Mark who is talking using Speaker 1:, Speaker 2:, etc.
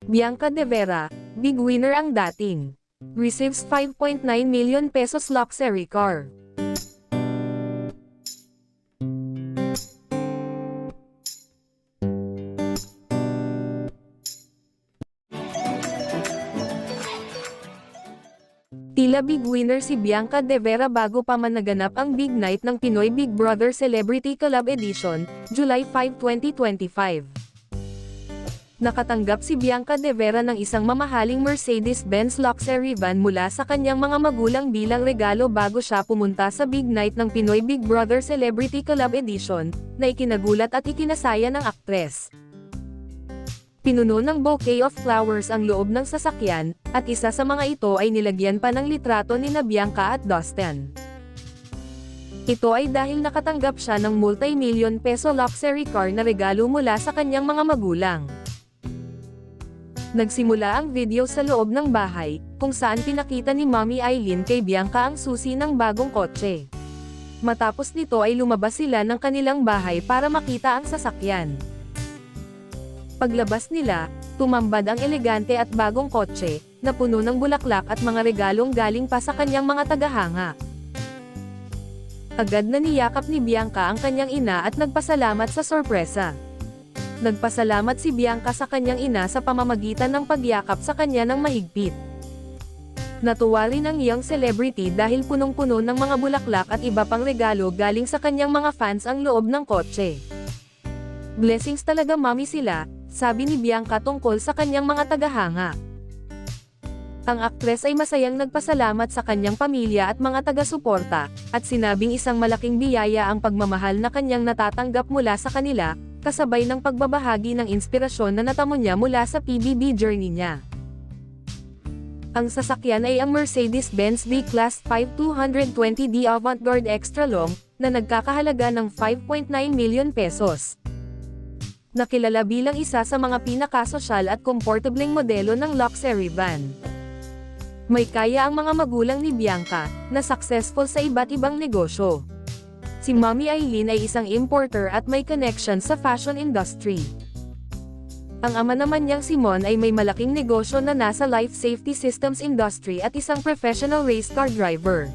Speaker 1: Bianca De Vera, big winner ang dating. Receives 5.9 million pesos luxury car. Tila big winner si Bianca De Vera bago pa man naganap ang big night ng Pinoy Big Brother Celebrity Collab Edition, July 5, 2025. Nakatanggap si Bianca De Vera ng isang mamahaling Mercedes-Benz luxury van mula sa kanyang mga magulang bilang regalo bago siya pumunta sa big night ng Pinoy Big Brother Celebrity Collab Edition, na ikinagulat at ikinasaya ng aktres. Pinuno ng bouquet of flowers ang loob ng sasakyan, at isa sa mga ito ay nilagyan pa ng litrato nina Bianca at Dustin. Ito ay dahil nakatanggap siya ng multi-million peso luxury car na regalo mula sa kanyang mga magulang. Nagsimula ang video sa loob ng bahay, kung saan pinakita ni Mommy Eileen kay Bianca ang susi ng bagong kotse. Matapos nito ay lumabas sila ng kanilang bahay para makita ang sasakyan. Paglabas nila, tumambad ang elegante at bagong kotse, na puno ng bulaklak at mga regalong galing pa sa kanyang mga tagahanga. Agad na niyakap ni Bianca ang kanyang ina at nagpasalamat sa sorpresa. Nagpasalamat si Bianca sa kanyang ina sa pamamagitan ng pagyakap sa kanya ng mahigpit. Natuwa rin ang young celebrity dahil punong-puno ng mga bulaklak at iba pang regalo galing sa kanyang mga fans ang loob ng kotse. Blessings talaga mommy sila, sabi ni Bianca tungkol sa kanyang mga tagahanga. Ang aktres ay masayang nagpasalamat sa kanyang pamilya at mga taga-suporta, at sinabing isang malaking biyaya ang pagmamahal na kanyang natatanggap mula sa kanila, kasabay ng pagbabahagi ng inspirasyon na natamo niya mula sa PBB journey niya. Ang sasakyan ay ang Mercedes-Benz V-Class 5220D Avantgarde Extra Long, na nagkakahalaga ng 5.9 million pesos. Nakilala bilang isa sa mga pinakasosyal at komportableng modelo ng luxury van. May kaya ang mga magulang ni Bianca, na successful sa iba't ibang negosyo. Si Mommy Eileen ay isang importer at may connection sa fashion industry. Ang ama naman niyang si Mon ay may malaking negosyo na nasa life safety systems industry at isang professional race car driver.